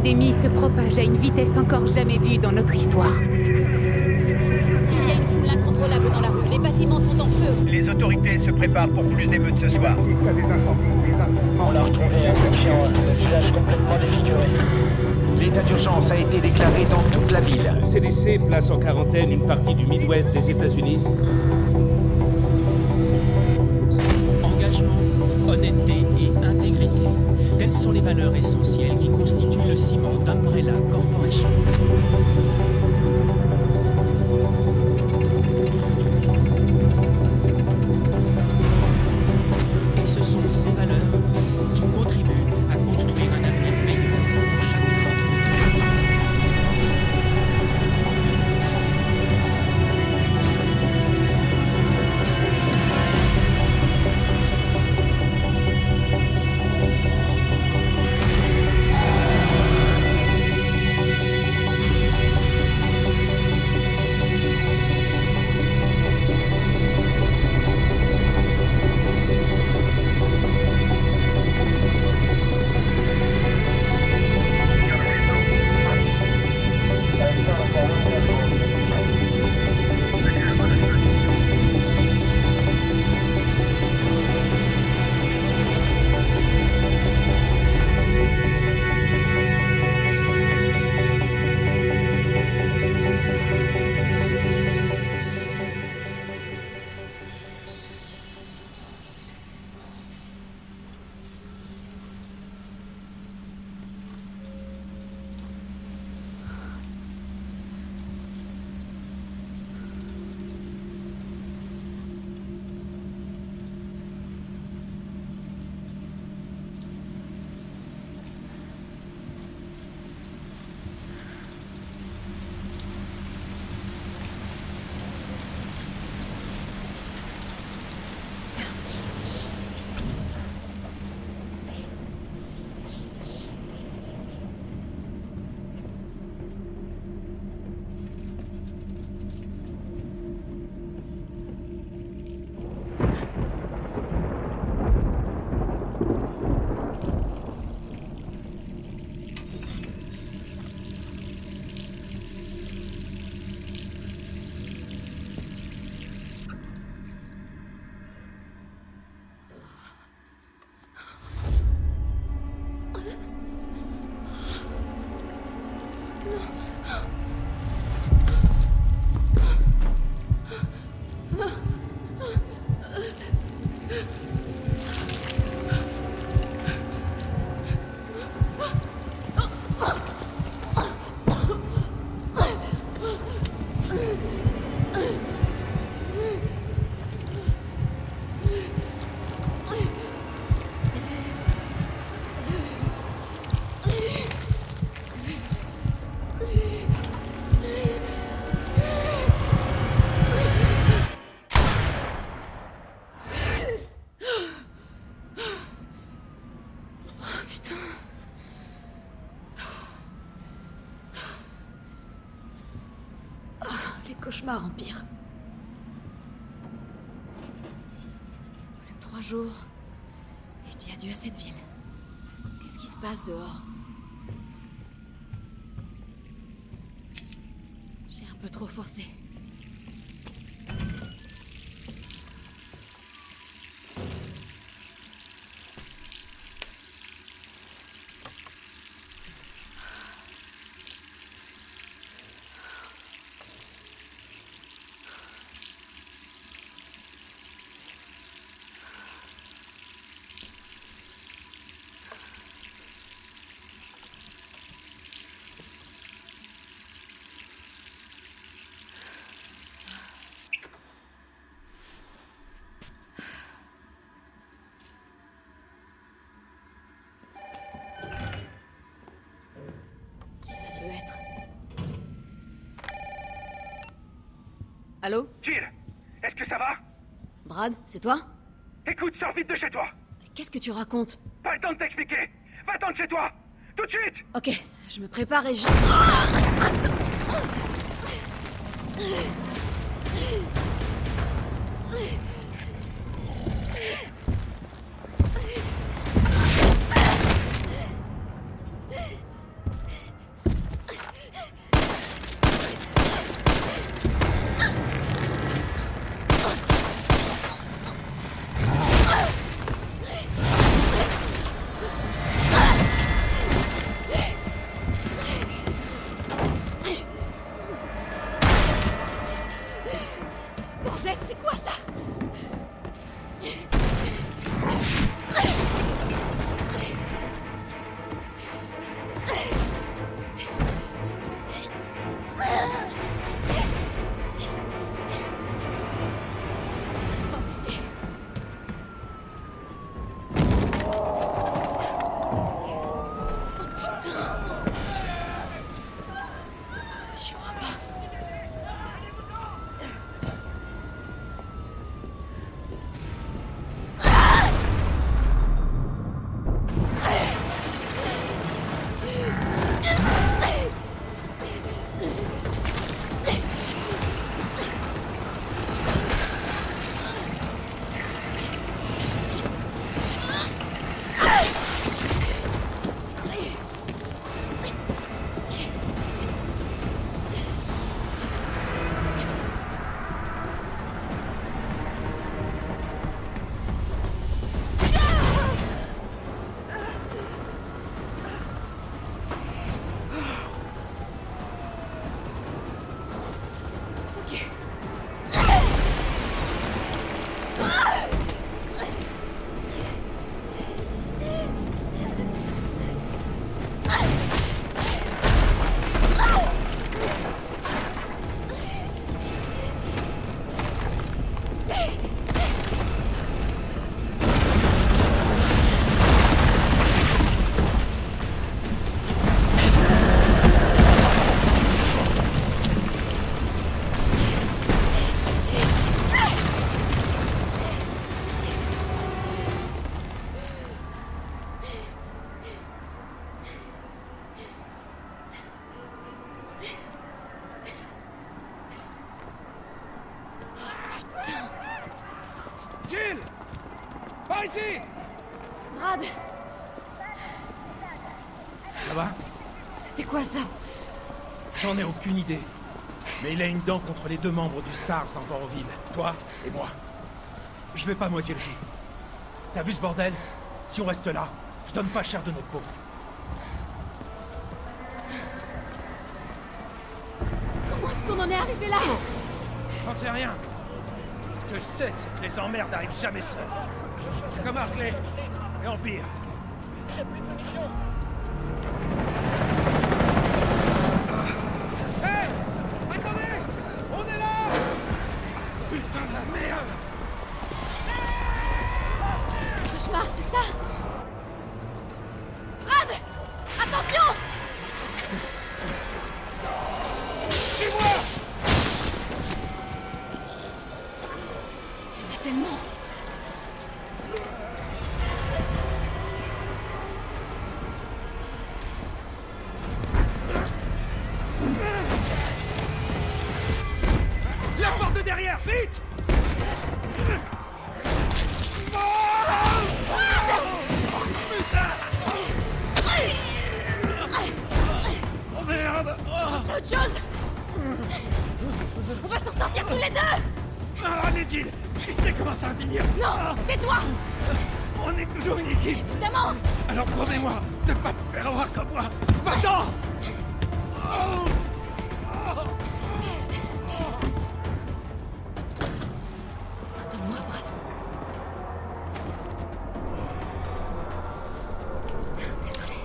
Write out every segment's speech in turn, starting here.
l'épidémie se propage à une vitesse encore jamais vue dans notre histoire. Il y a une foule incontrôlable dans la rue. Les bâtiments sont en feu. Les autorités se préparent pour plus d'émeutes ce soir. Assiste à des incendies, des affrontements. On a retrouvé un conscient, le visage complètement défiguré. L'état d'urgence a été déclaré dans toute la ville. Le CDC place en quarantaine une partie du Midwest des États-Unis. Engagement, honnêteté et intégrité. Telles sont les valeurs essentielles qui constituent le ciment d'Umbrella Corporation. Et ce sont ces valeurs qui contribuent à construire un avenir meilleur pour chacun d'entre nous. Les cauchemars empirent. 3 jours. Et je dis adieu à cette ville. Qu'est-ce qui se passe dehors? J'ai un peu trop forcé. Allô? Jill, est-ce que ça va? Brad, c'est toi? Écoute, sors vite de chez toi. Qu'est-ce que tu racontes? Pas le temps de t'expliquer. Va-t'en de chez toi. Tout de suite. Ok, je me prépare et je... Bordel, c'est quoi ça? Je sors d'ici. J'y crois pas. Jill! Par ici! Brad, Ça va? c'était quoi ça? J'en ai aucune idée. Mais il a une dent contre les deux membres du Stars encore en ville. Toi et moi. Je vais pas moisir le jus. T'as vu ce bordel? Si on reste là, je donne pas cher de notre peau. Comment est-ce qu'on en est arrivé là? J'en sais rien. Ce que je sais, c'est que les emmerdes n'arrivent jamais seuls. C'est comme Hartley et Empire. Hé! Attendez! On est là! Putain de la merde! Cauchemar, c'est ça? Brad! Attention! Suis-moi! Il y en a tellement. La porte de derrière, vite! Oh merde! C'est autre chose! On va s'en sortir tous les deux! Ah, les Jill! Je sais comment ça va finir! Non! Tais-toi! On est toujours une équipe! Évidemment! Alors promets-moi de pas te faire avoir comme moi! Va-t'en! Oh. Pardonne-moi, Brad. Désolé.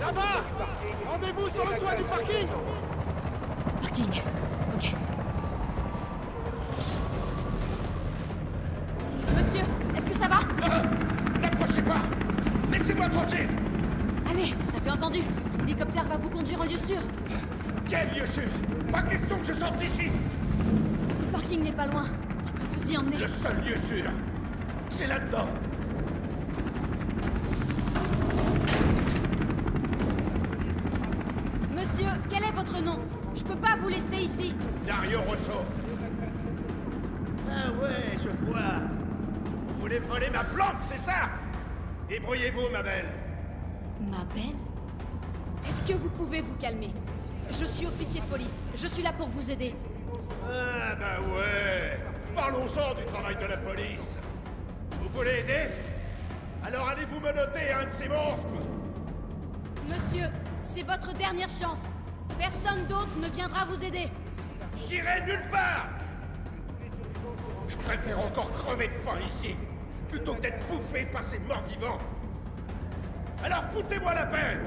Là-bas! Rendez-vous sur le toit du parking! Parking. Ok. Monsieur, est-ce que ça va? N'approchez pas! Laissez-moi tranquille! Allez, vous avez entendu. L'hélicoptère va vous conduire en lieu sûr. Quel lieu sûr! Pas question que je sorte d'ici! Le parking n'est pas loin. Je peux vous y emmener. Le seul lieu sûr, c'est là-dedans! non. Je peux pas vous laisser ici. Dario Rosso. Ah ouais, je vois. Vous voulez voler ma planque, c'est ça? Débrouillez-vous, ma belle. Ma belle? Est-ce que vous pouvez vous calmer? Je suis officier de police. Je suis là pour vous aider. Ah bah ouais. Parlons-en du travail de la police. Vous voulez aider? Alors allez-vous menotter un de ces monstres? Monsieur, c'est votre dernière chance. Personne d'autre ne viendra vous aider. J'irai nulle part. Je préfère encore crever de faim ici, plutôt que d'être bouffé par ces morts vivants. Alors foutez-moi la paix.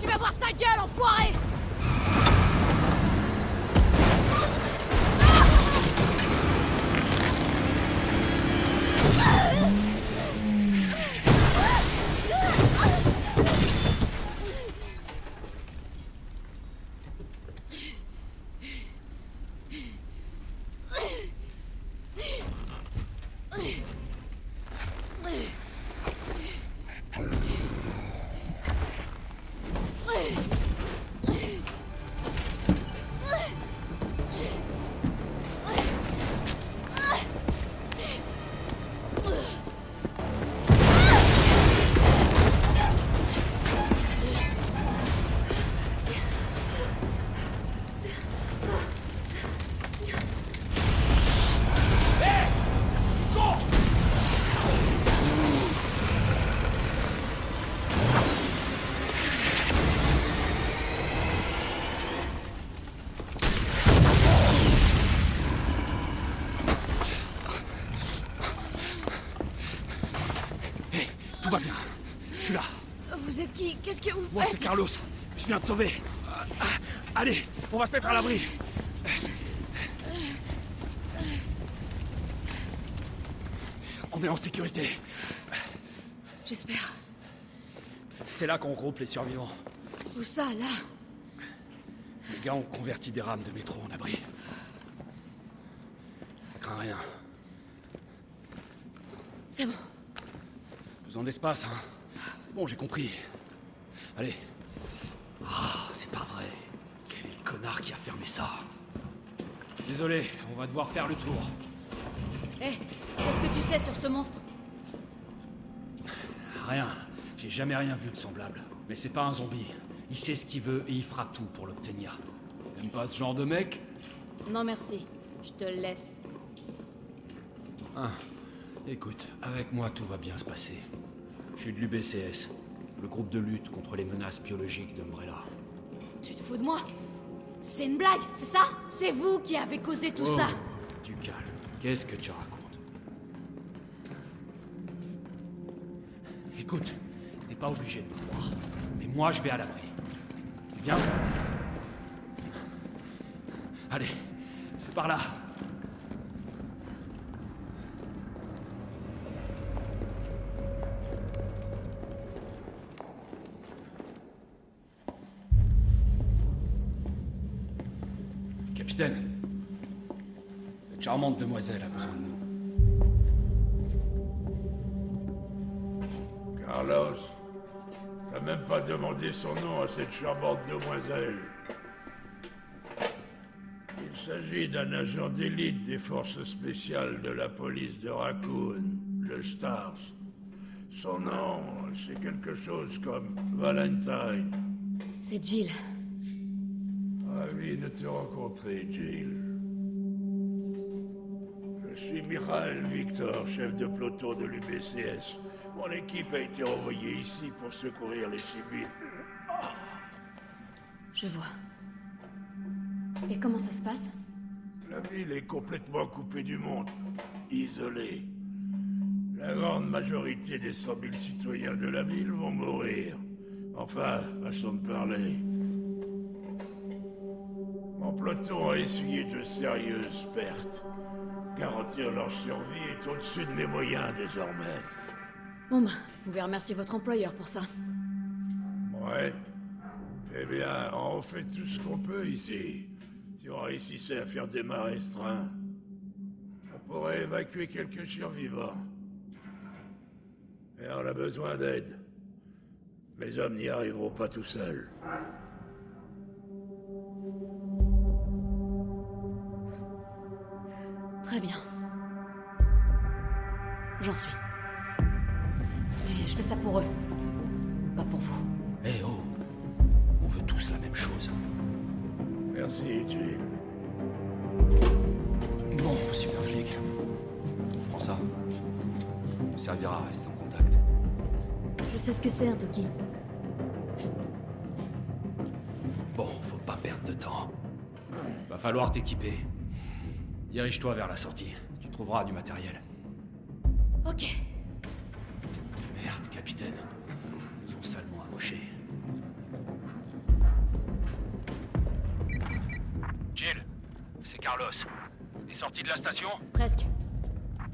Tu vas voir ta gueule, enfoiré! Tout va bien. Je suis là. Vous êtes qui? Qu'est-ce que vous faites? Moi, c'est Carlos. Je viens te sauver. Allez, on va se mettre à l'abri. On est en sécurité. J'espère. C'est là qu'on regroupe les survivants. Où ça, là? Les gars ont converti des rames de métro en abri. Crains rien. C'est bon. Besoin d'espace, hein. C'est bon, j'ai compris. Allez. Ah, c'est pas vrai. Quel est le connard qui a fermé ça? Désolé, on va devoir faire le tour. Hé, qu'est-ce que tu sais sur ce monstre? Rien. J'ai jamais rien vu de semblable. Mais c'est pas un zombie. Il sait ce qu'il veut et il fera tout pour l'obtenir. T'aimes pas ce genre de mec? Non merci, je te le laisse. Ah. Écoute, avec moi tout va bien se passer. Je suis de l'UBCS, le groupe de lutte contre les menaces biologiques d'Umbrella. Tu te fous de moi? C'est une blague, c'est ça? C'est vous qui avez causé tout ça? Du calme. Qu'est-ce que tu racontes? Écoute, t'es pas obligé de me croire. Mais moi, je vais à l'abri. Tu viens? Allez, c'est par là. Capitaine, cette charmante demoiselle a besoin de nous. Carlos, t'as même pas demandé son nom à cette charmante demoiselle. Il s'agit d'un agent d'élite des forces spéciales de la police de Raccoon, le Stars. Son nom, c'est quelque chose comme Valentine. C'est Jill. Ravi de te rencontrer, Jill. Je suis Mikhail Victor, chef de peloton de l'UBCS. Mon équipe a été envoyée ici pour secourir les civils. Je vois. Et comment ça se passe? La ville est complètement coupée du monde, isolée. La grande majorité des 100 000 citoyens de la ville vont mourir. Enfin, façon de parler. Mon peloton a essuyé de sérieuses pertes. Garantir leur survie est au-dessus de mes moyens désormais. Bon bah, vous pouvez remercier votre employeur pour ça. Ouais. Eh bien, on fait tout ce qu'on peut ici. Si on réussissait à faire des mâts restreints, on pourrait évacuer quelques survivants. Mais on a besoin d'aide. Mes hommes n'y arriveront pas tout seuls. Très bien. J'en suis. Mais je fais ça pour eux. Pas pour vous. Eh oh! On veut tous la même chose. Merci, Jill. Bon, super flic. Prends ça. Ça nous servira à rester en contact. Je sais ce que c'est un Toki. Bon, faut pas perdre de temps. Va falloir t'équiper. Dirige-toi vers la sortie. Tu trouveras du matériel. Ok. Merde, capitaine. Ils nous ont salement amochés. Jill, c'est Carlos. T'es sorti de la station? Presque.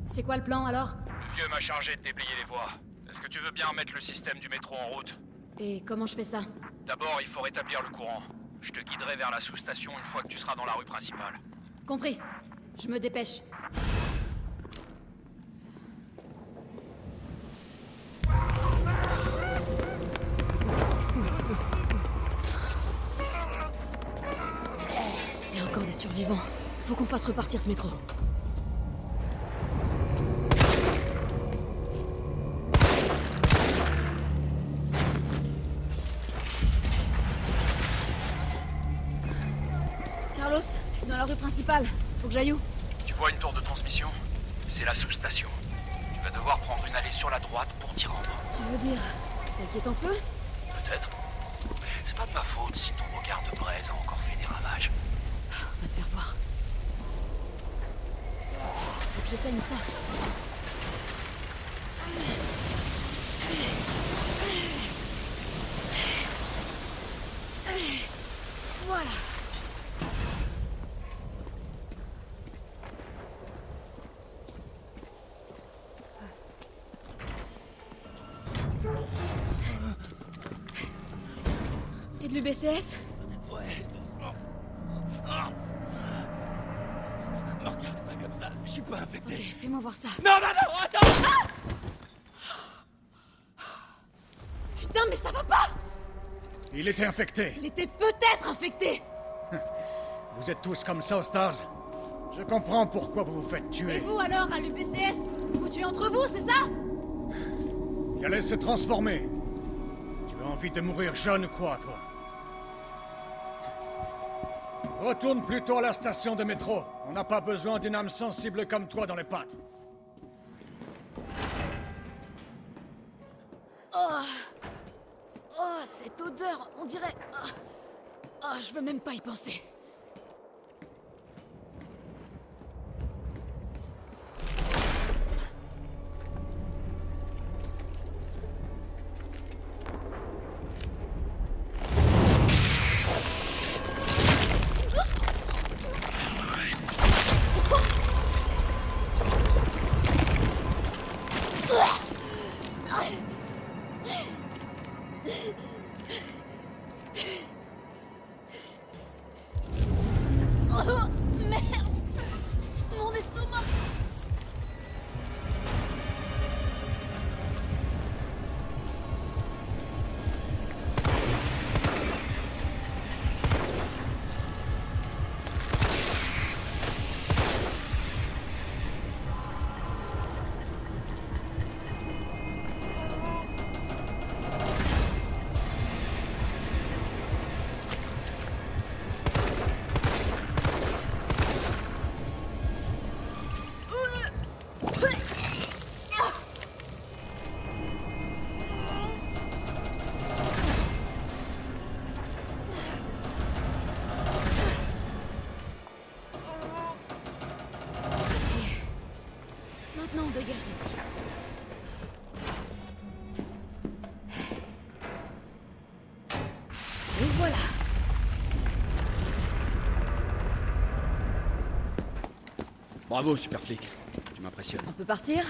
C'est quoi le plan alors? Le vieux m'a chargé de déblayer les voies. Est-ce que tu veux bien remettre le système du métro en route? Et comment je fais ça? D'abord, il faut rétablir le courant. Je te guiderai vers la sous-station une fois que tu seras dans la rue principale. Compris. Je me dépêche. Il y a encore des survivants. Faut qu'on fasse repartir ce métro. Carlos, je suis dans la rue principale. Faut que j'aille où? Tu vois une tour de transmission? C'est la sous-station. Tu vas devoir prendre une allée sur la droite pour t'y rendre. Tu veux dire celle qui est en feu? Peut-être. C'est pas de ma faute si ton regard de braise a encore fait des ravages. On va te faire voir. Faut que j'éteigne ça. Voilà. T'es de l'UBCS? Ouais, doucement. Ah. Me regarde pas comme ça, je suis pas infecté. Ok, fais-moi voir ça. Non, non, non, attends! Putain, mais ça va pas! Il était infecté. Il était peut-être infecté! Vous êtes tous comme ça aux Stars. Je comprends pourquoi vous vous faites Et tuer. vous alors, à l'UBCS? Vous vous tuez entre vous, c'est ça? Il allait se transformer. Tu as envie de mourir jeune ou quoi, toi? Retourne plutôt à la station de métro. On n'a pas besoin d'une âme sensible comme toi dans les pattes. Oh, cette odeur, on dirait... je veux même pas y penser. Oh, merde! Mon estomac! Maintenant, on dégage d'ici. Et voilà. Bravo, super flic. Tu m'impressionnes. On peut partir?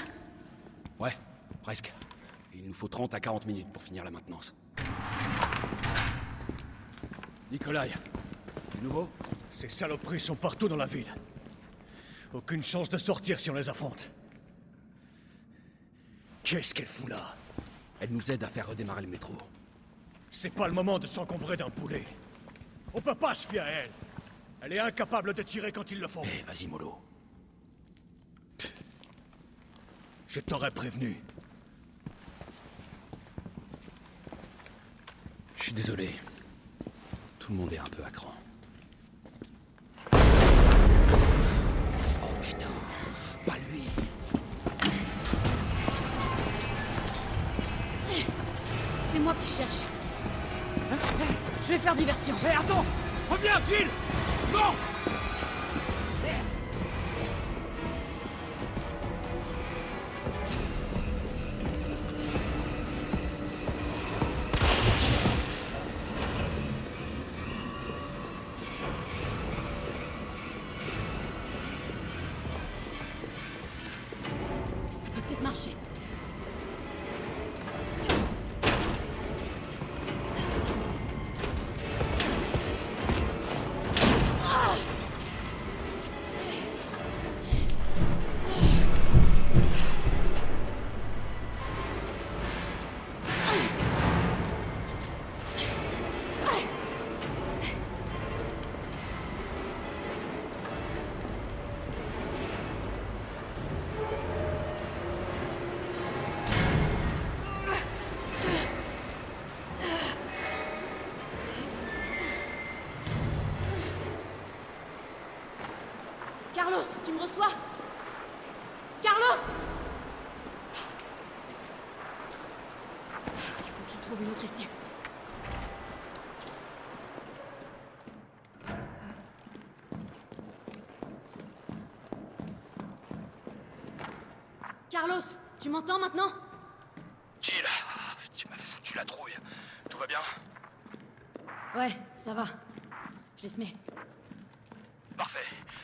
Ouais, presque. Il nous faut 30 à 40 minutes pour finir la maintenance. Nikolai, du nouveau? Ces saloperies sont partout dans la ville. Aucune chance de sortir si on les affronte. Qu'est-ce qu'elle fout là? Elle nous aide à faire redémarrer le métro. C'est pas le moment de s'encombrer d'un poulet. On peut pas se fier à elle. Elle est incapable de tirer quand il le faut. Eh, vas-y, mollo. Je t'aurais prévenu. Je suis désolé. Tout le monde est un peu à cran. Oh putain, pas lui. C'est moi que tu cherches. Je vais faire diversion. Hé, attends! Reviens, Jill! Non! Ça peut peut-être marcher. Carlos, tu me reçois? Carlos! Il faut que je trouve une autre issue. Carlos, tu m'entends maintenant? Jill, tu m'as foutu la trouille. Tout va bien? Ouais, ça va. Je laisse mets. Parfait.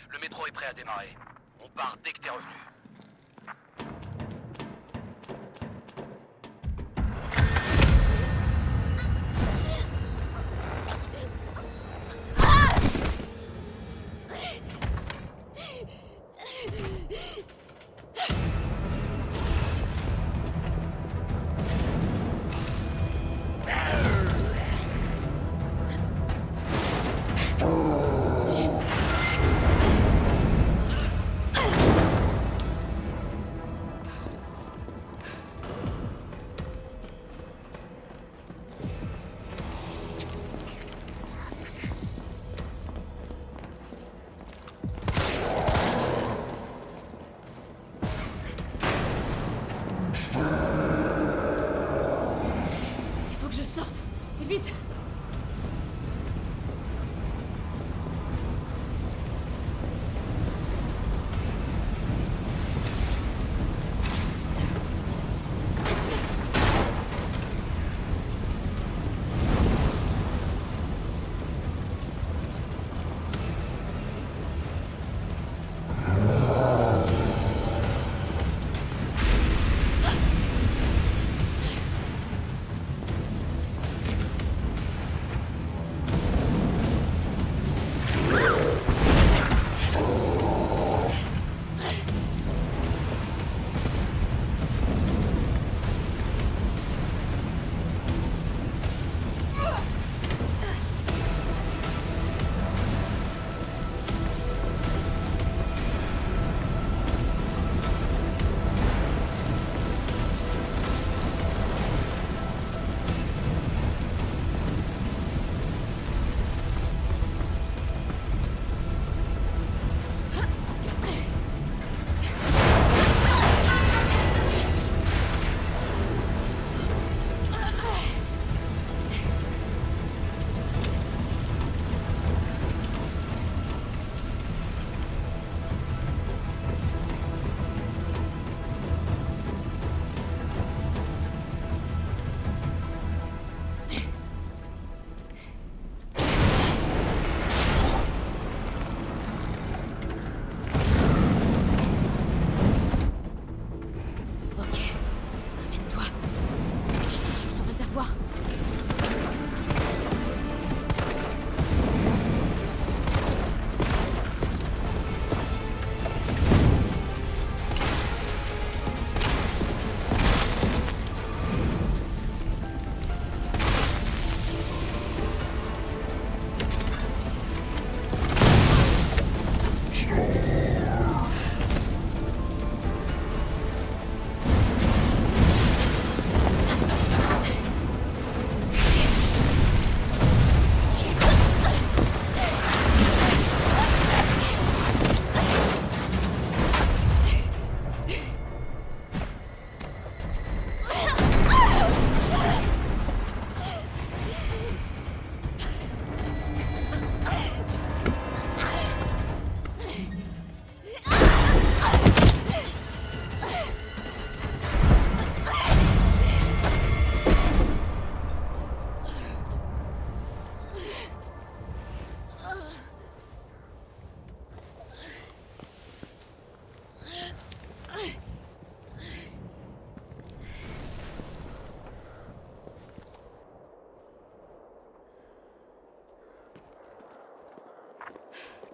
Le métro est prêt à démarrer. On part dès que t'es revenu.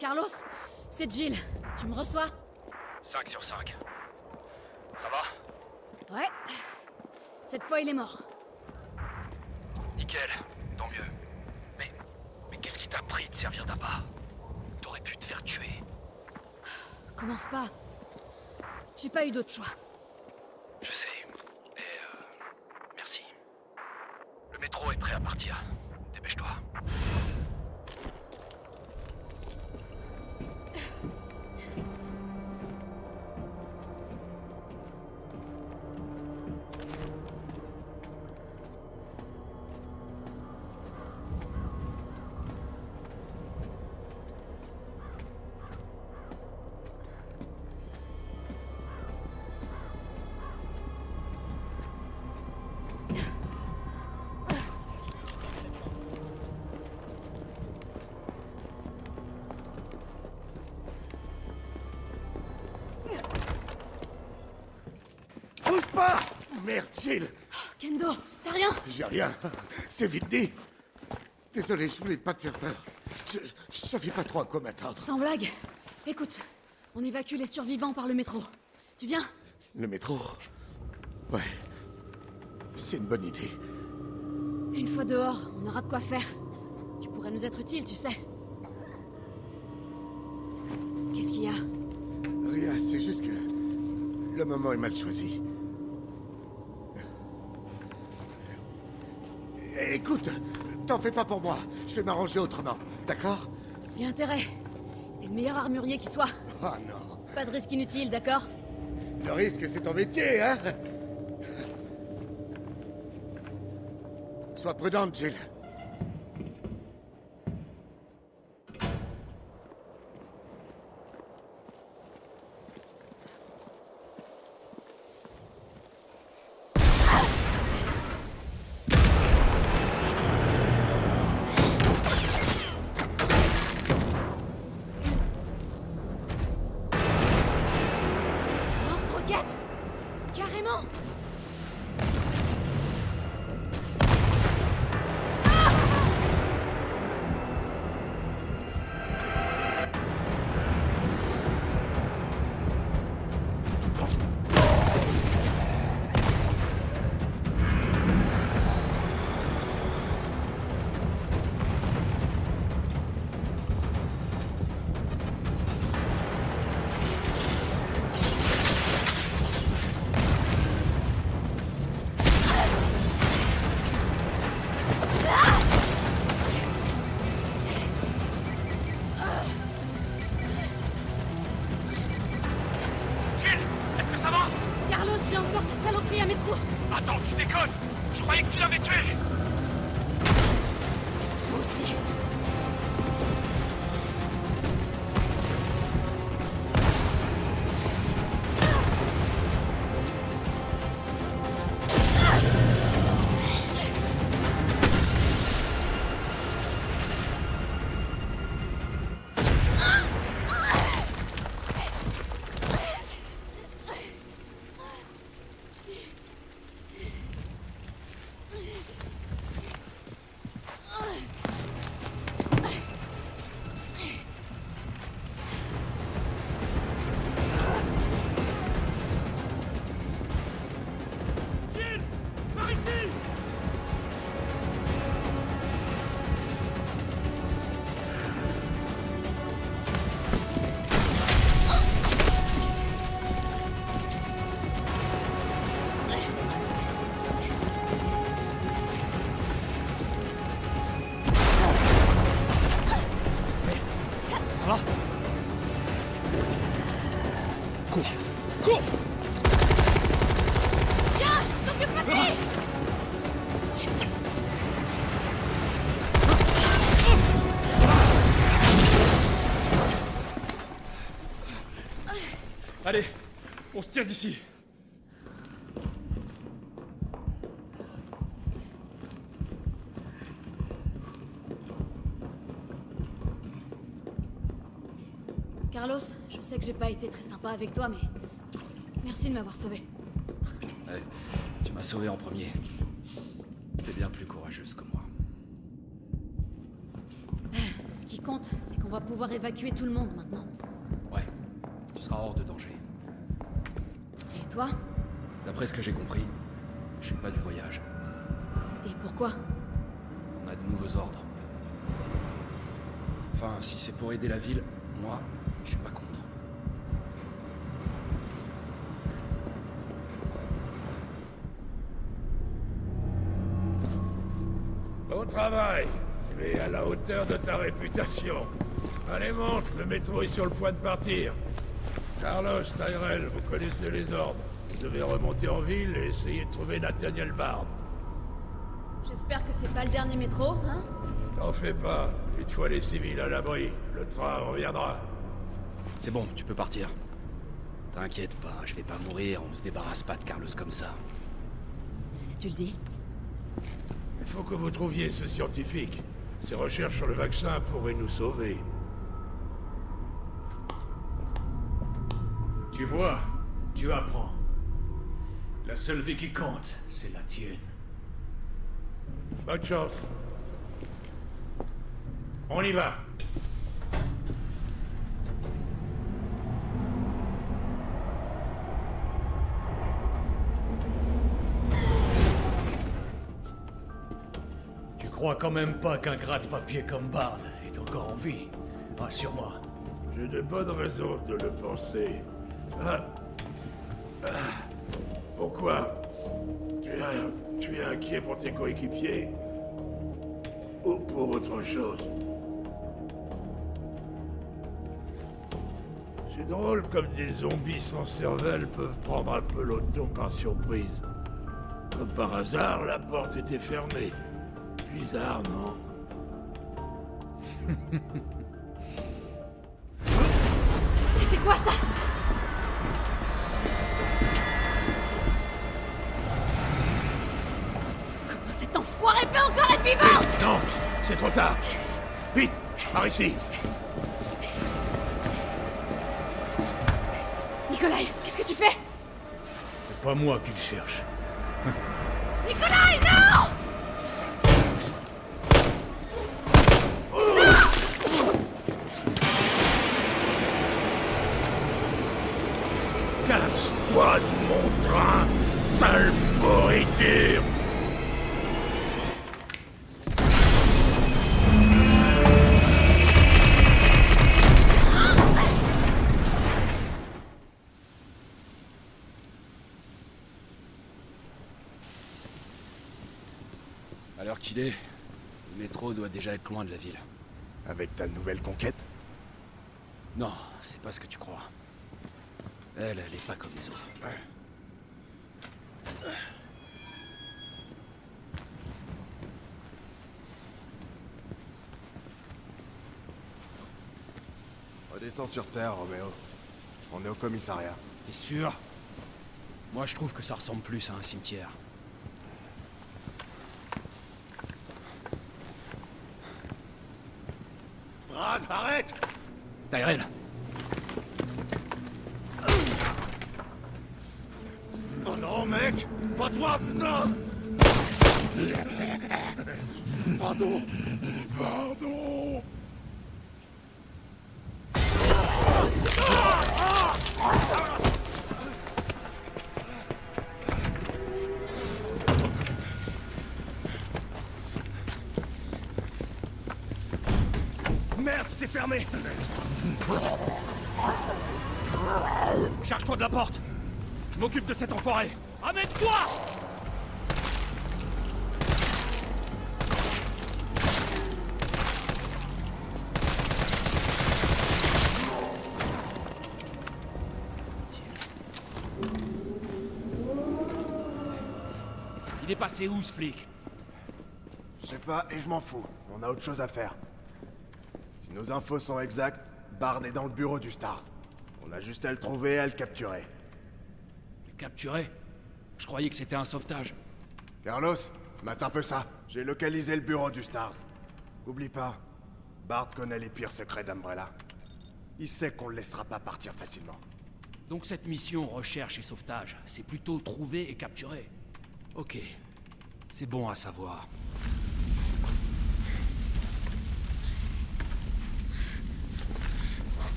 Carlos, c'est Jill. Tu me reçois? 5 sur 5. Ça va? Ouais. Cette fois, il est mort. Nickel, tant mieux. Mais qu'est-ce qui t'a pris de servir d'appât? T'aurais pu te faire tuer. Commence pas. J'ai pas eu d'autre choix. Je sais. Et merci. Le métro est prêt à partir. Dépêche-toi. Bouge pas! Merde, Jill! Kendo, t'as rien? J'ai rien. C'est vite dit. Désolé, je voulais pas te faire peur. Je savais pas trop à quoi m'attendre. Sans blague. Écoute, on évacue les survivants par le métro. Tu viens? Le métro? Ouais. C'est une bonne idée. Une fois dehors, on aura de quoi faire. Tu pourrais nous être utile, tu sais. Qu'est-ce qu'il y a? Rien, c'est juste que... le moment est mal choisi. Écoute, t'en fais pas pour moi. Je vais m'arranger autrement, d'accord? Y a intérêt. T'es le meilleur armurier qui soit. Oh non. Pas de risque inutile, d'accord? Le risque, c'est ton métier, hein? Sois prudente, Jill. Lance-roquette! Carrément! Carlos, j'ai encore cette saloperie à mes trousses! Attends, tu déconnes! Je croyais que tu l'avais tué! Toi aussi. Jill! Par ici! Ça va? Cours! Cours! Viens! T'occupe pas de lui! Allez, on se tire d'ici. Carlos, je sais que j'ai pas été très sympa avec toi, mais... merci de m'avoir sauvé. Ouais, tu m'as sauvé en premier. T'es bien plus courageuse que moi. Ce qui compte, c'est qu'on On va pouvoir évacuer tout le monde maintenant. Ouais, tu seras hors de danger. Et toi? D'après ce que j'ai compris, je suis pas du voyage. Et pourquoi? On a de nouveaux ordres. Enfin, si c'est pour aider la ville, moi, je suis pas contre. Bon travail. Tu es à la hauteur de ta réputation. Allez, monte, le métro est sur le point de partir. Carlos, Tyrell, vous connaissez les ordres. Vous devez remonter en ville et essayer de trouver Nathaniel Bard. J'espère que c'est pas le dernier métro, hein? T'en fais pas. Une fois les civils à l'abri, le train reviendra. C'est bon, tu peux partir. T'inquiète pas, je vais pas mourir, on se débarrasse pas de Carlos comme ça. Si tu le dis. Il faut que vous trouviez ce scientifique. Ses recherches sur le vaccin pourraient nous sauver. Tu vois, tu apprends. La seule vie qui compte, c'est la tienne. Bonne chance. On y va. Tu crois quand même pas qu'un gratte-papier comme Bard est encore en vie? Rassure-moi. J'ai de bonnes raisons de le penser. Pourquoi? Tu es inquiet pour tes coéquipiers? Ou pour autre chose? C'est drôle comme des zombies sans cervelle peuvent prendre un peloton par surprise. Comme par hasard, la porte était fermée. Bizarre, non? C'était quoi ça? Comment cet enfoiré peut encore être vivant? Non, c'est trop tard. Vite, par ici. Nikolai, qu'est-ce que tu fais? C'est pas moi qui le cherche. Nikolai, non! Casse-toi de mon train, sale pourriture! À l'heure qu'il est, le métro doit déjà être loin de la ville. Avec ta nouvelle conquête? Non, c'est pas ce que tu crois. Elle est pas comme les autres. Redescends sur Terre, Roméo. On est au commissariat. T'es sûr? Moi, je trouve que ça ressemble plus à un cimetière. Brad, arrête! Tyrell! Oh non, mec! Pas toi, putain! Pardon! Pardon! Merde, c'est fermé! Charge-toi de la porte! Je m'occupe de cet enfoiré! Amène-toi! Il est passé où, ce flic? Je sais pas, et je m'en fous. On a autre chose à faire. Si nos infos sont exactes, Bard est dans le bureau du Stars. On a juste à le trouver et à le capturer. Le capturer? Je croyais que c'était un sauvetage. Carlos, mate un peu ça. J'ai localisé le bureau du Stars. Oublie pas, Bard connaît les pires secrets d'Umbrella. Il sait qu'on le laissera pas partir facilement. Donc cette mission recherche et sauvetage, c'est plutôt trouver et capturer. Ok, c'est bon à savoir.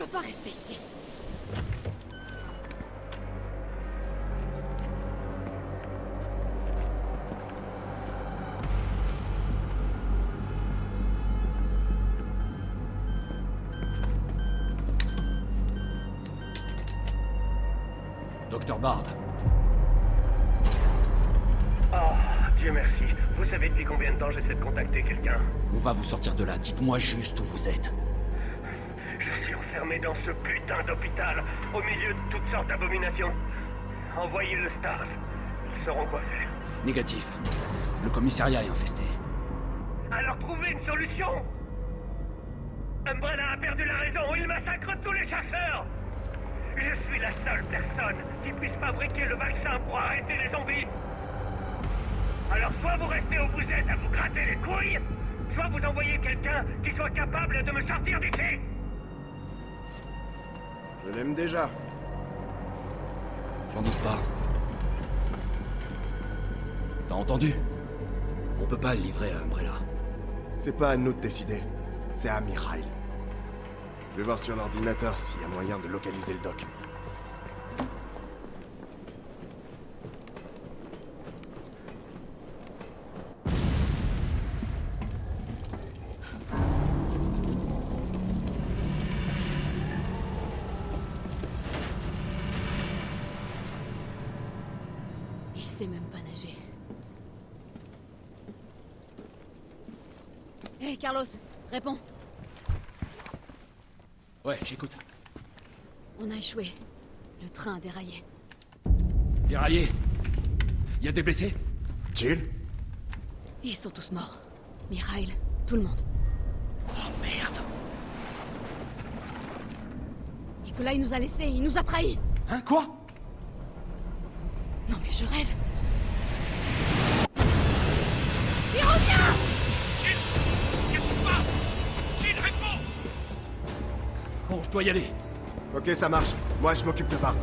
peux pas rester ici. Docteur Barbe. Oh, Dieu merci. Vous savez depuis combien de temps j'essaie de contacter quelqu'un? On va vous sortir de là. Dites-moi juste où vous êtes. Je suis enfermé dans ce putain d'hôpital, au milieu de toutes sortes d'abominations. Envoyez le Stars. Ils sauront quoi faire. Négatif. Le commissariat est infesté. Alors trouvez une solution! Umbrella a perdu la raison, il massacre tous les chasseurs! Je suis la seule personne qui puisse fabriquer le vaccin pour arrêter les zombies! Alors soit vous restez où vous êtes à vous gratter les couilles, soit vous envoyez quelqu'un qui soit capable de me sortir d'ici! Je l'aime déjà. J'en doute pas. T'as entendu? On peut pas le livrer à Umbrella. C'est pas à nous de décider. C'est à Mikhail. Je vais voir sur l'ordinateur s'il y a moyen de localiser le doc. Il sait même pas nager. Hé, Carlos, réponds. Ouais, j'écoute. On a échoué. Le train a déraillé. Déraillé? Y a des blessés? Jill? Ils sont tous morts. Mikhail, tout le monde. Oh merde! Nikolai nous a laissés, il nous a trahis. Hein, quoi? Non mais je rêve. Il revient! Bon, je dois y aller. Ok, ça marche. Moi, je m'occupe de Barbe.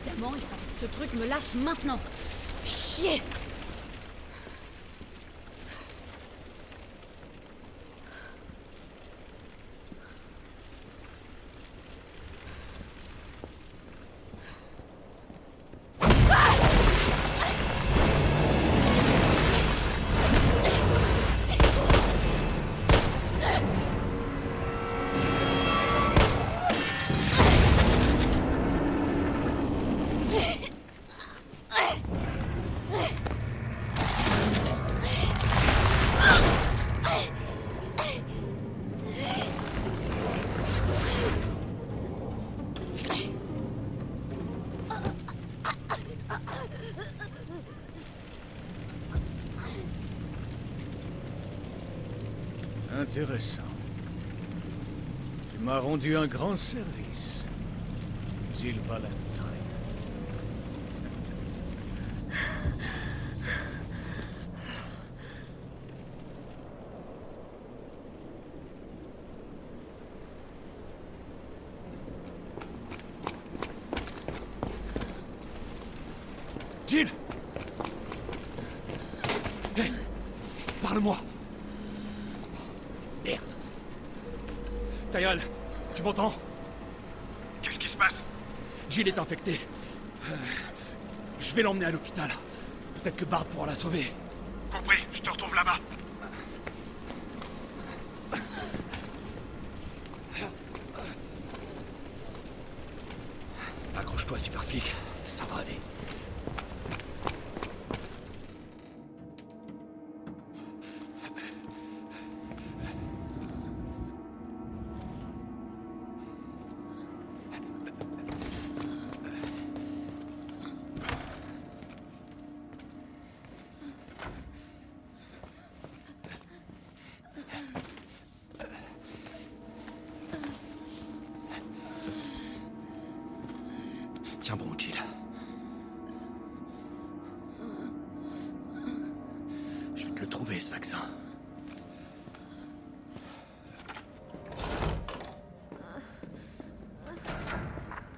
Évidemment, il fallait que ce truc me lâche maintenant. Fais chier! Intéressant. Tu m'as rendu un grand service. Jill Valentine. Jill! Hé! Parle-moi! Merde! Tyrell, tu m'entends? Qu'est-ce qui se passe? Jill est infectée. Je vais l'emmener à l'hôpital. Peut-être que Bard pourra la sauver. Compris, je te retrouve là-bas. Accroche-toi, super flic. Ça va aller. Tiens bon, Jill. Je vais te le trouver, ce vaccin.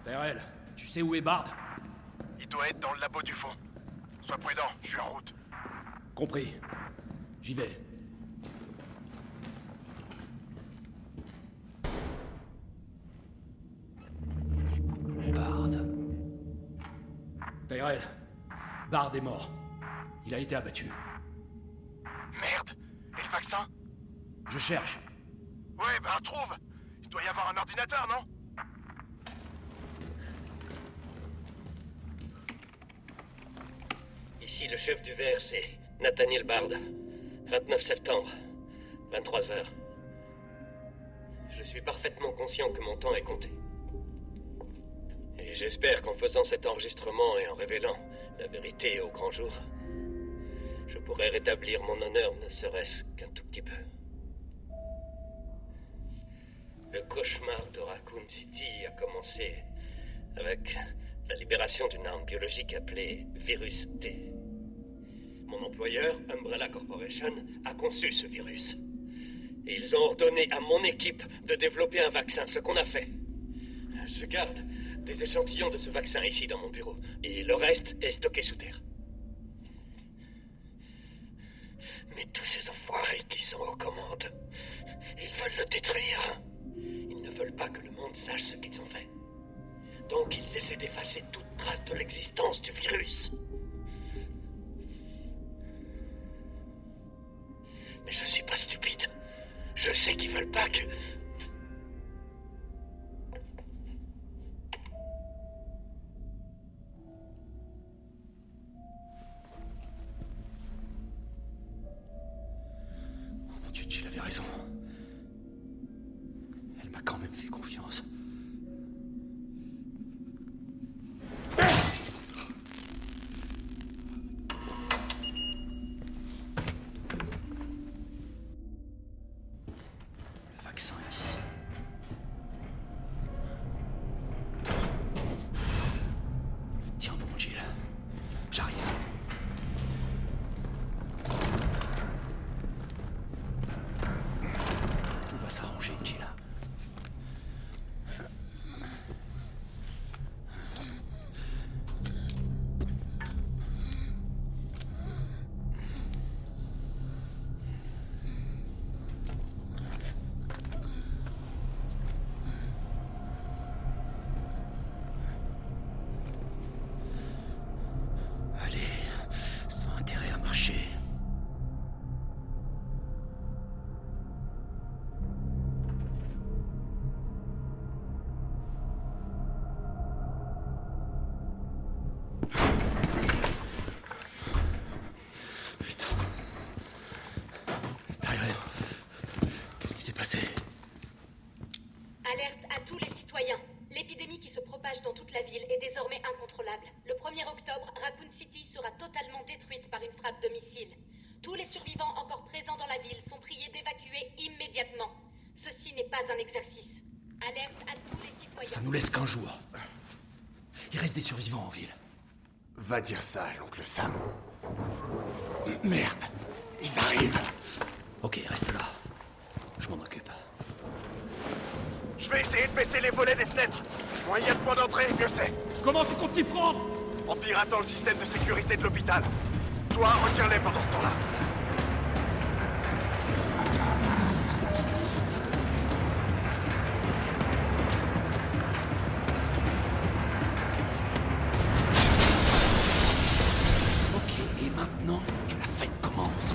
Tyrell, tu sais où est Bard? Il doit être dans le labo du fond. Sois prudent, je suis en route. Compris. J'y vais. Bard. Tyrell, Bard est mort. Il a été abattu. Merde. Et le vaccin? Je cherche. Ouais, ben trouve. Il doit y avoir un ordinateur, non? Ici le chef du VRC, Nathaniel Bard. 29 septembre, 23h. Je suis parfaitement conscient que mon temps est compté. Et j'espère qu'en faisant cet enregistrement et en révélant la vérité au grand jour, je pourrai rétablir mon honneur ne serait-ce qu'un tout petit peu. Le cauchemar de Raccoon City a commencé avec la libération d'une arme biologique appelée Virus T. Mon employeur, Umbrella Corporation, a conçu ce virus. Et ils ont ordonné à mon équipe de développer un vaccin, ce qu'on a fait. Je garde des échantillons de ce vaccin ici dans mon bureau, et le reste est stocké sous terre. Mais tous ces enfoirés qui sont aux commandes, ils veulent le détruire. Ils ne veulent pas que le monde sache ce qu'ils ont fait. Donc ils essaient d'effacer toute trace de l'existence du virus. Mais je suis pas stupide. Je sais qu'ils veulent pas que... Oh mon Dieu, Jill avait raison. Elle m'a quand même fait confiance. Le vaccin est ici. Tiens bon, Jill. J'arrive. Tout va s'arranger, Jill. Allez, sans intérêt à marcher. Putain. Tyrell, qu'est-ce qui s'est passé? Alerte à tous les citoyens. L'épidémie qui se propage dans toute la ville est désormais incontrôlable. Le 1er octobre, Raccoon City sera totalement détruite par une frappe de missile. Tous les survivants encore présents dans la ville sont priés d'évacuer immédiatement. Ceci n'est pas un exercice. Alerte à tous les citoyens. Ça nous laisse qu'un jour. Il reste des survivants en ville. Va dire ça à l'oncle Sam. Merde, ils arrivent. Ok, reste là. Je m'en occupe. Je vais essayer de baisser les volets des fenêtres. Moins il y a de points d'entrée, mieux c'est. Comment tu comptes t'y prendre? En piratant le système de sécurité de l'hôpital. Toi, retiens-les pendant ce temps-là. Ok, et maintenant que la fête commence.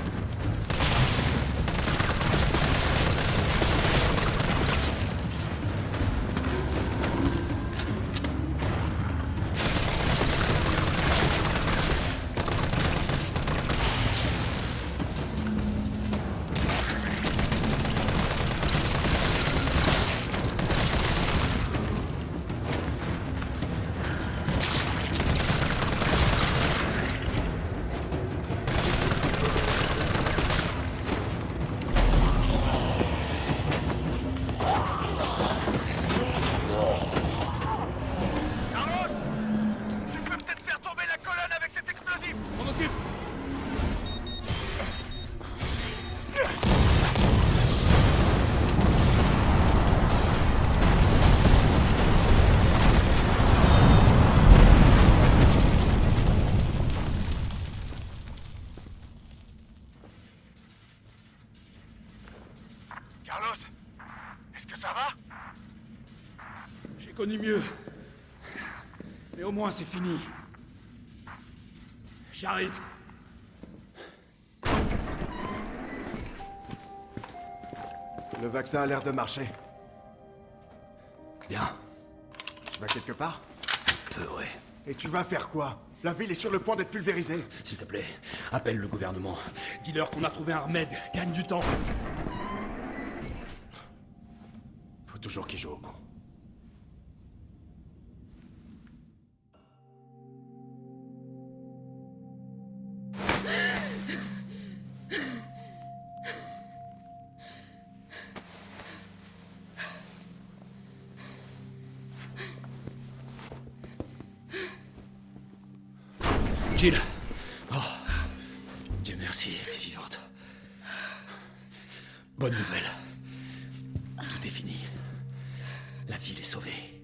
Carlos, est-ce que ça va? J'ai connu mieux. Mais au moins c'est fini. J'arrive. Le vaccin a l'air de marcher. Bien. Tu vas quelque part? Peu, ouais. Et tu vas faire quoi? La ville est sur le point d'être pulvérisée. S'il te plaît, appelle le gouvernement. Dis-leur qu'on a trouvé un remède. Gagne du temps. Faut toujours qu'ils jouent au con. Jill. Oh. Dieu merci, t'es vivante. Bonne nouvelle. Tout est fini. La ville est sauvée.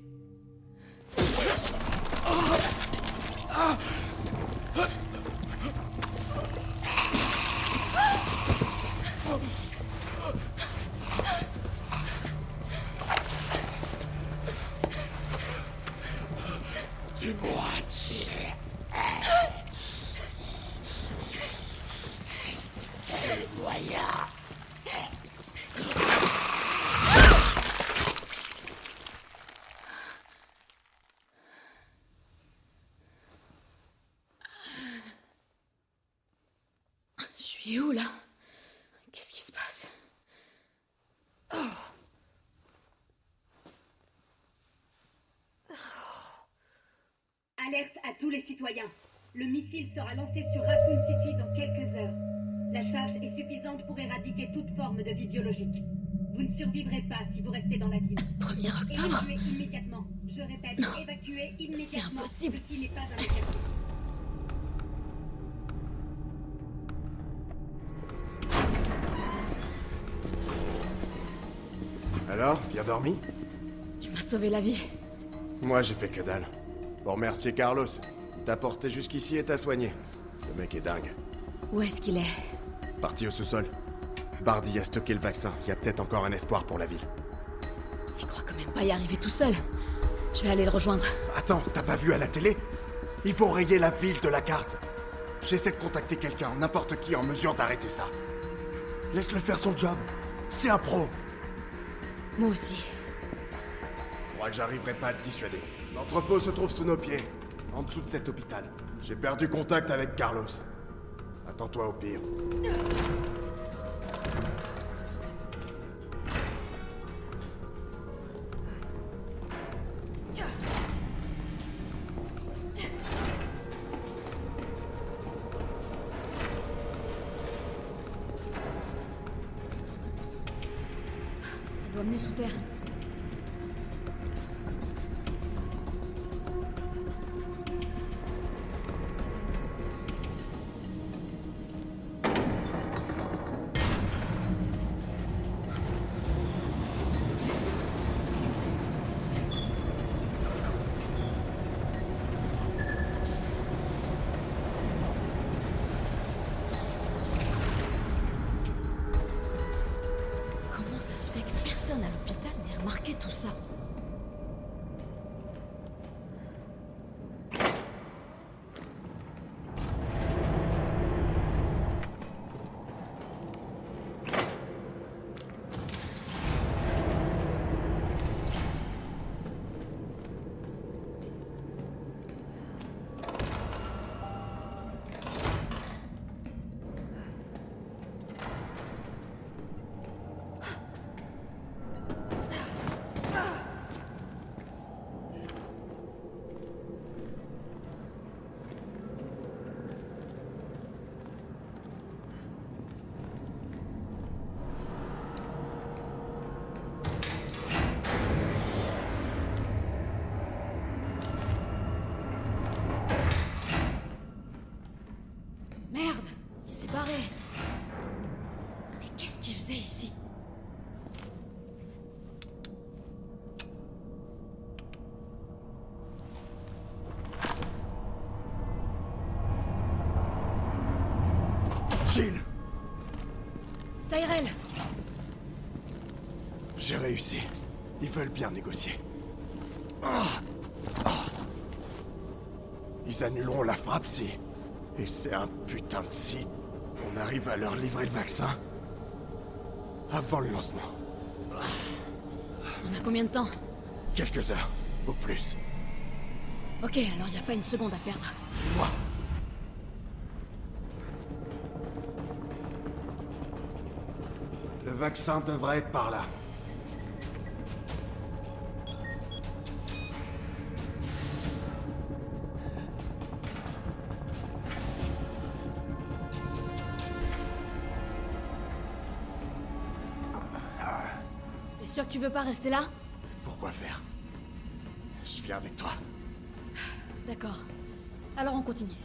Dis-moi, Jill. C'est le moyen. Je suis où, là? Qu'est-ce qui se passe? Oh. Alerte à tous les citoyens. Le missile sera lancé sur Raccoon City dans quelques heures. La charge est suffisante pour éradiquer toute forme de vie biologique. Vous ne survivrez pas si vous restez dans la ville. 1er octobre? Évacuez immédiatement. Je répète, évacuez immédiatement. C'est impossible. Ceci n'est pas un exercice. Alors, bien dormi? Tu m'as sauvé la vie. Moi, j'ai fait que dalle. Pour remercier Carlos. Il t'a porté jusqu'ici et t'a soigné. Ce mec est dingue. Où est-ce qu'il est? Parti au sous-sol. Bardi a stocké le vaccin. Il y a peut-être encore un espoir pour la ville. Il croit quand même pas y arriver tout seul. Je vais aller le rejoindre. Attends, t'as pas vu à la télé? Ils vont rayer la ville de la carte. J'essaie de contacter quelqu'un, n'importe qui en mesure d'arrêter ça. Laisse-le faire son job. C'est un pro. Moi aussi. Je crois que j'arriverai pas à te dissuader. L'entrepôt se trouve sous nos pieds, en dessous de cet hôpital. J'ai perdu contact avec Carlos. Attends-toi au pire. Ça doit mener sous terre. c'est ici? Jill! Tyrell! J'ai réussi. Ils veulent bien négocier. Ils annuleront la frappe si... Et c'est un putain de si... On arrive à leur livrer le vaccin. Avant le lancement. On a combien de temps? Quelques heures, au plus. Ok, alors y a pas une seconde à perdre. Suis-moi. Le vaccin devrait être par là. T'es sûr que tu veux pas rester là? Pourquoi faire? Je viens avec toi. D'accord. Alors on continue.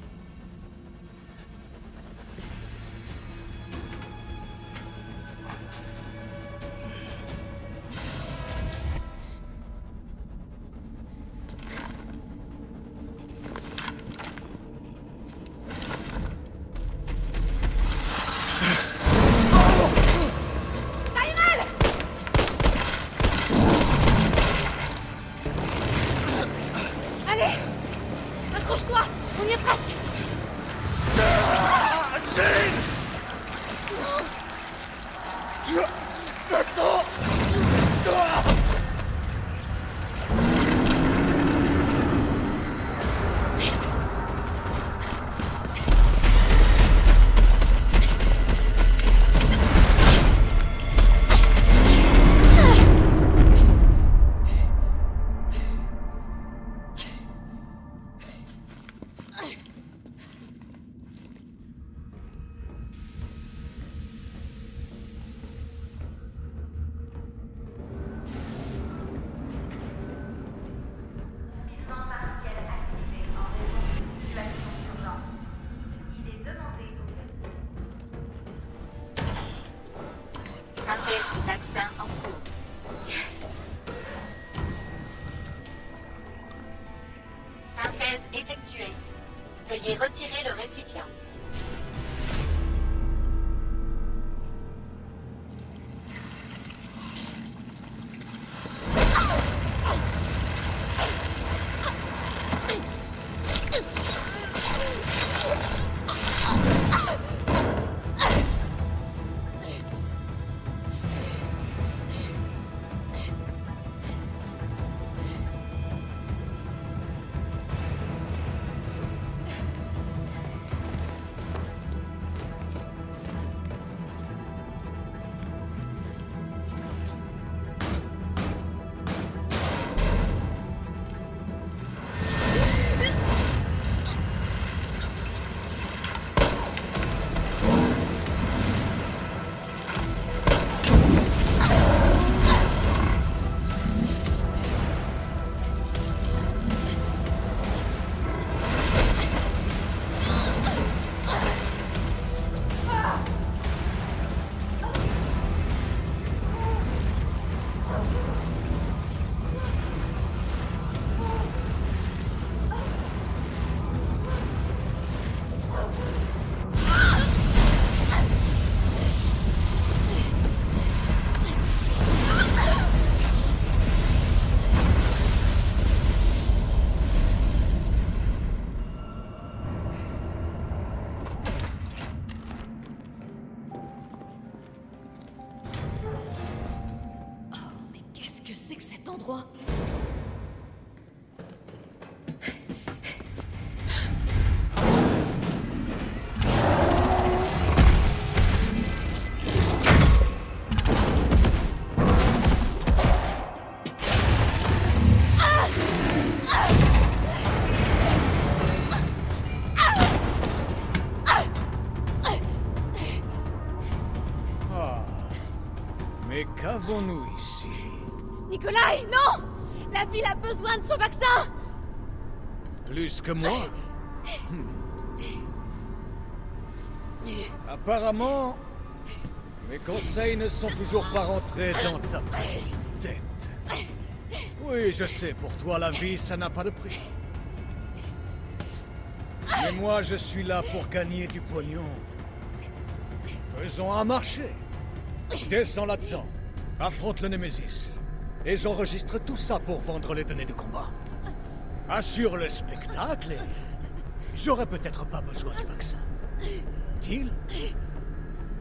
Veuillez retirer le récipient. Qu'avons-nous ici? Nikolai, non! La ville a besoin de son vaccin! Plus que moi? Apparemment, Mes conseils ne sont toujours pas rentrés dans ta petite tête. Oui, je sais, pour toi, la vie, ça n'a pas de prix. Mais moi, je suis là pour gagner du pognon. Faisons un marché. Descends là-dedans. Affronte le Némésis. Et j'enregistre tout ça pour vendre les données de combat. Assure le spectacle et... j'aurai peut-être pas besoin du vaccin. Deal?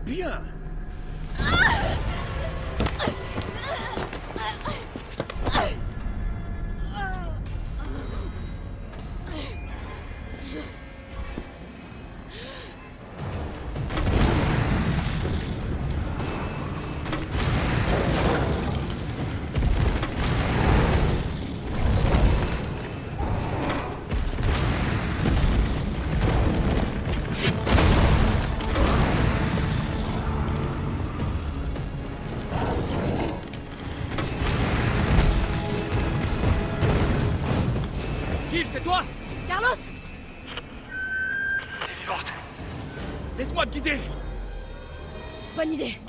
Bien. Jill, c'est toi? Carlos! T'es vivante. Laisse-moi te guider. Bonne idée.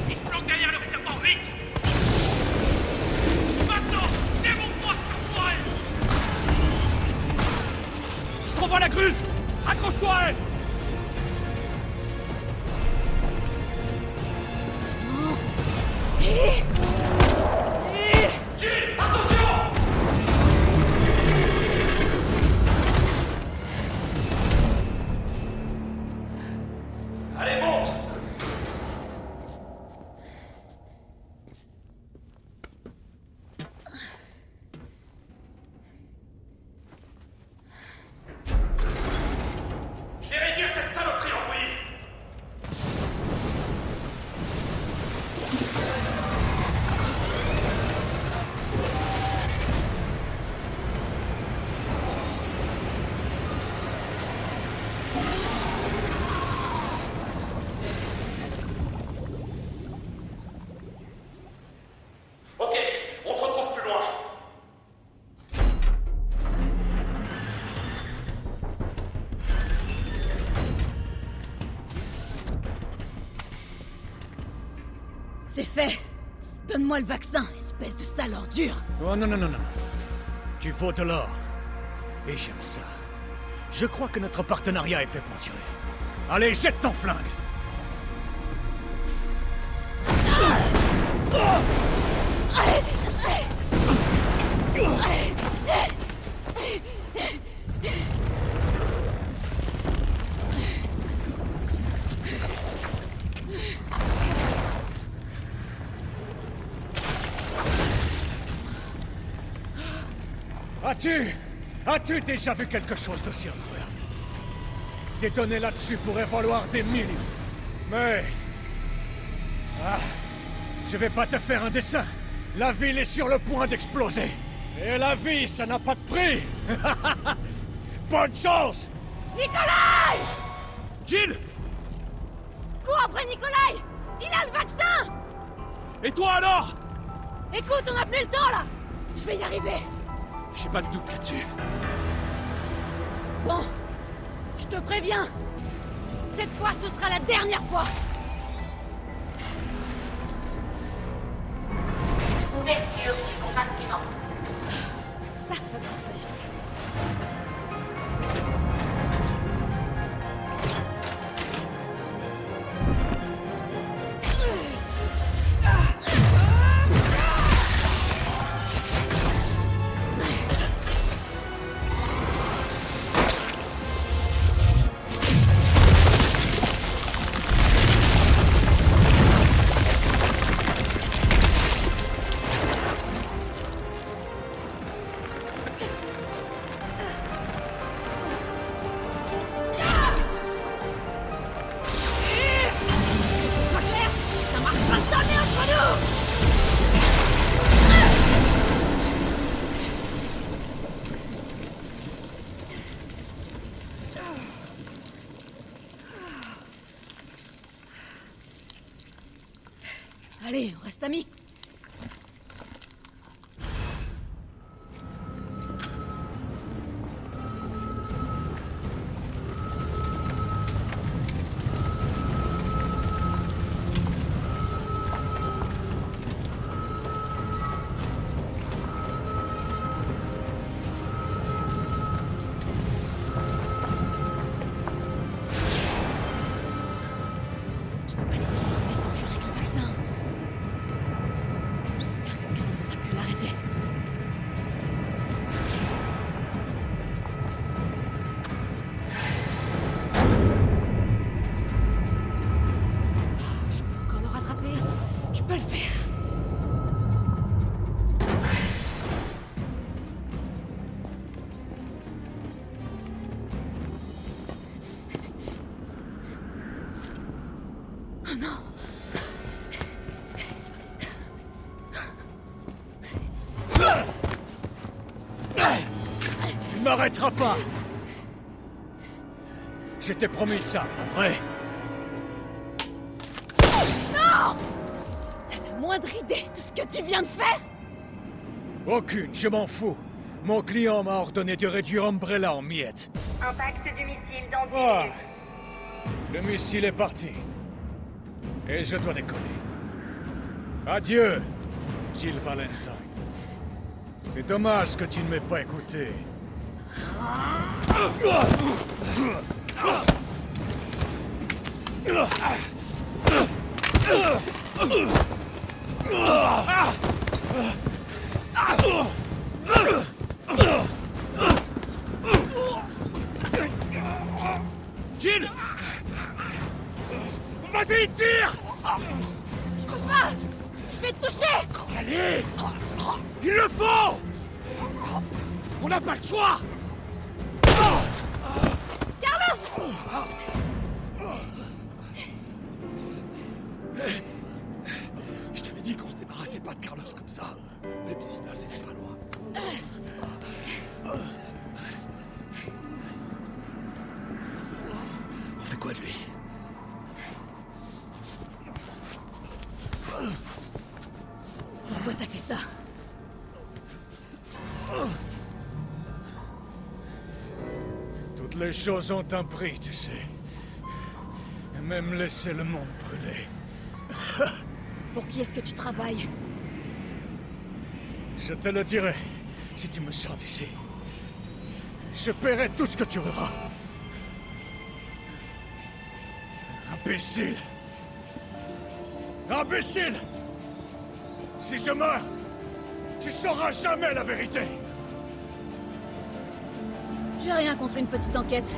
Il se planque derrière le réservoir, vite! Maintenant! Démontre-moi ce qu'on elle! Je t'envoie la grue. Accroche-toi à elle. Jill, attention! Allez, monte. Je vais réduire cette saloperie en bouillie! Ok, on se retrouve plus loin. C'est fait. Donne-moi le vaccin, espèce de sale ordure. Oh non, non, non, non. Tu vaux de l'or. Et j'aime ça. Je crois que notre partenariat est fait pour durer. Allez, jette ton flingue. As-tu déjà vu quelque chose d'aussi incroyable? Des données là-dessus pourraient valoir des millions. Mais... ah, je vais pas te faire un dessin. La ville est sur le point d'exploser. Et la vie, ça n'a pas de prix. Bonne chance! Nikolai! Jill! Cours après Nikolai! Il a le vaccin! Et toi alors? Écoute, on n'a plus le temps là! Je vais y arriver! J'ai pas de doute là-dessus. Bon, je te préviens. Cette fois, ce sera la dernière fois. Ouverture du compartiment. Ça doit faire. Allez, on reste amis. Tu ne m'arrêteras pas! Je t'ai promis ça, pas vrai? Non! T'as la moindre idée de ce que tu viens de faire? Aucune, je m'en fous. Mon client m'a ordonné de réduire Umbrella en miettes. Impact du missile dans 10 Ah! minutes. Le missile est parti. Et je dois décoller. Adieu, Jill Valentine. C'est dommage que tu ne m'aies pas écouté. Jill! Vas-y, tire! Je peux pas! Je vais te toucher! Allez! Il le faut! On n'a pas le choix! Carlos! Je t'avais dit qu'on se débarrassait pas de Carlos comme ça. Même si là, c'était pas loin. On fait quoi de lui? Pourquoi t'as fait ça? Toutes les choses ont un prix, tu sais. Et même laisser le monde brûler. Pour qui est-ce que tu travailles? Je te le dirai, si tu me sors d'ici. Je paierai tout ce que tu auras. Imbécile! Imbécile! Si je meurs, tu sauras jamais la vérité! J'ai rien contre une petite enquête.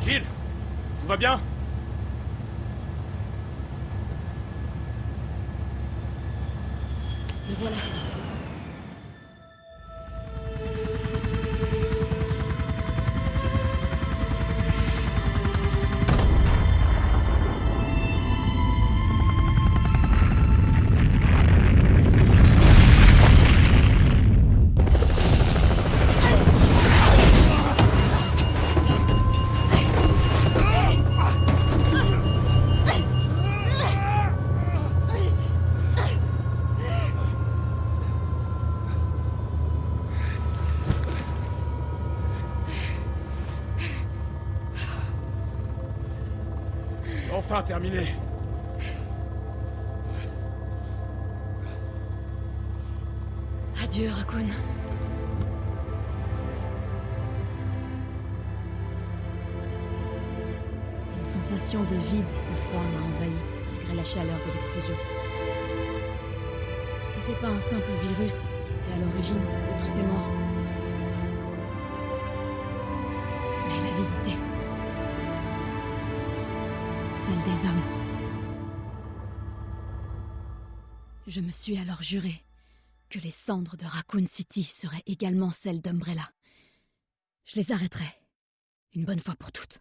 Jill! Tout va bien? Me voilà. Enfin terminé. Adieu, Raccoon. Une sensation de vide, de froid m'a envahi, malgré la chaleur de l'explosion. C'était pas un simple virus qui était à l'origine de tous ces morts. Mais l'avidité. Celle des hommes. Je me suis alors juré que les cendres de Raccoon City seraient également celles d'Umbrella. Je les arrêterai, une bonne fois pour toutes.